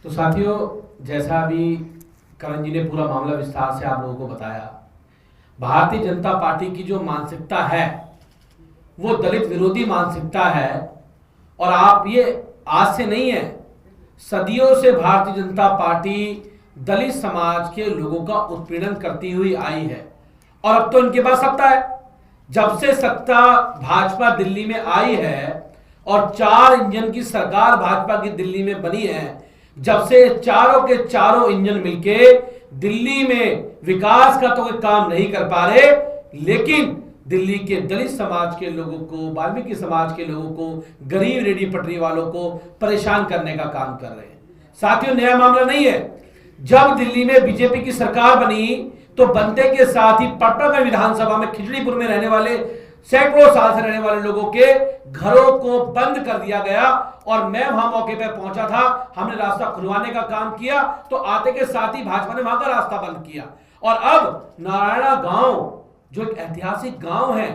तो साथियों, जैसा अभी करण जी ने पूरा मामला विस्तार से आप लोगों को बताया, भारतीय जनता पार्टी की जो मानसिकता है वो दलित विरोधी मानसिकता है। और आप ये आज से नहीं है, सदियों से भारतीय जनता पार्टी दलित समाज के लोगों का उत्पीड़न करती हुई आई है और अब तो इनके पास सत्ता है। जब से सत्ता भाजपा दिल्ली में आई है और 4 इंजन की सरकार भाजपा की दिल्ली में बनी है, जब से चारों के चारों इंजन मिलके दिल्ली में विकास का तो कोई काम नहीं कर पा रहे, लेकिन दिल्ली के दलित समाज के लोगों को, वाल्मीकि समाज के लोगों को, गरीब रेडी पटरी वालों को परेशान करने का काम कर रहे हैं। साथियों, नया मामला नहीं है। जब दिल्ली में बीजेपी की सरकार बनी तो बनते के साथ ही पटना में विधानसभा में खिचड़ीपुर में रहने वाले सैकड़ों साल से रहने वाले लोगों के घरों को बंद कर दिया गया और मैं वहां मौके पर पहुंचा था। हमने रास्ता खुलवाने का काम किया तो आते के साथ ही भाजपा ने वहां का रास्ता बंद किया। और अब नारायणा गांव जो एक ऐतिहासिक गांव है,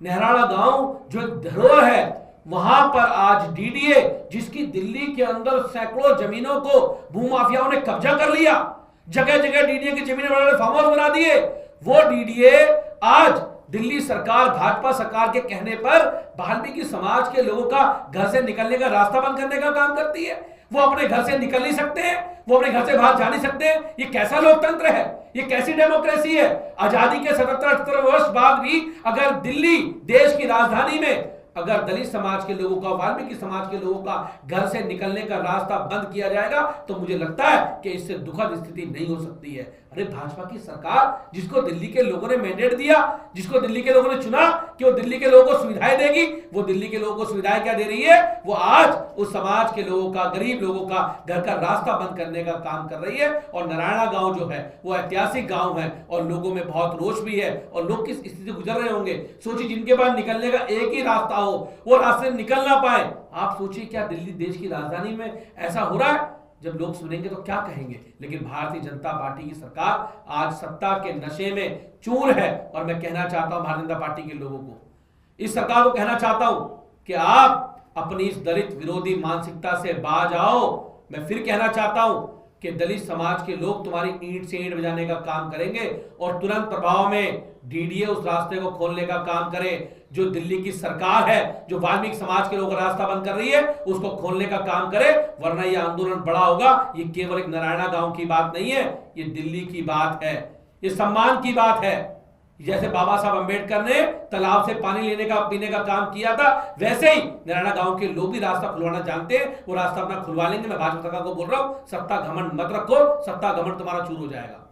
नहराड़ा गांव जो एक धरोहर है, वहां पर आज डीडीए, जिसकी दिल्ली के अंदर सैकड़ों जमीनों को भूमाफियाओं ने कब्जा कर लिया, जगह जगह डीडीए की जमीनें फार्म हाउस बना दिए, वो डीडीए आज दिल्ली सरकार, भाजपा सरकार के कहने पर वाल्मीकि समाज के लोगों का घर से निकलने का रास्ता बंद करने का काम करती है। वो अपने घर से निकल नहीं सकते हैं, वो अपने घर से बाहर जा नहीं सकते हैं। ये कैसा लोकतंत्र है? ये कैसी डेमोक्रेसी है? आजादी के 77-78 वर्ष बाद भी अगर दिल्ली देश की राजधानी में अगर दलित समाज के लोगों का, वाल्मीकि समाज के लोगों का घर से निकलने का रास्ता बंद किया जाएगा तो मुझे लगता है कि इससे दुखद स्थिति नहीं हो सकती है। अरे भाजपा की सरकार, जिसको दिल्ली के लोगों ने मैंडेट दिया, जिसको दिल्ली के लोगों ने चुना कि वो दिल्ली के लोगों को सुविधाएं देगी, वो दिल्ली के लोगों को सुविधाएं क्या दे रही है? वो आज उस समाज के लोगों का, गरीब लोगों का घर का रास्ता बंद करने का काम कर रही है। और नारायणा गांव जो है वो ऐतिहासिक गांव है और लोगों में बहुत रोष भी है और लोग किस स्थिति से गुजर रहे होंगे। सोचिए, जिनके पास निकलने का एक ही रास्ता हो, वो रास्ते निकल ना पाए। आप सोचिए, क्या दिल्ली देश की राजधानी में ऐसा हो रहा है? जब लोग सुनेंगे तो क्या कहेंगे? लेकिन भारतीय जनता पार्टी की सरकार आज सत्ता के नशे में चूर है। और मैं कहना चाहता हूं भारतीय जनता पार्टी के लोगों को, इस सरकार को कहना चाहता हूं कि आप अपनी इस दलित विरोधी मानसिकता से बाज आओ। मैं फिर कहना चाहता हूं कि दलित समाज के लोग तुम्हारी ईंट से ईंट बजाने का काम करेंगे और तुरंत प्रभाव में डीडीए उस रास्ते को खोलने का काम करे। जो दिल्ली की सरकार है, जो वाल्मीकि समाज के लोगों का रास्ता बंद कर रही है, उसको खोलने का काम करे, वरना यह आंदोलन बड़ा होगा। ये केवल एक नारायणा गांव की बात नहीं है, ये दिल्ली की बात है, ये सम्मान की बात है। जैसे बाबा साहब अंबेडकर ने तालाब से पानी लेने का, पीने का काम किया था, वैसे ही नारायणा गांव के लोग भी रास्ता खुलवाना जानते हैं, वो रास्ता अपना खुलवा लेंगे। मैं भाजपा सरकार को बोल रहा हूं, सत्ता घमंड मत रखो, सत्ता घमंड तुम्हारा चूर हो जाएगा।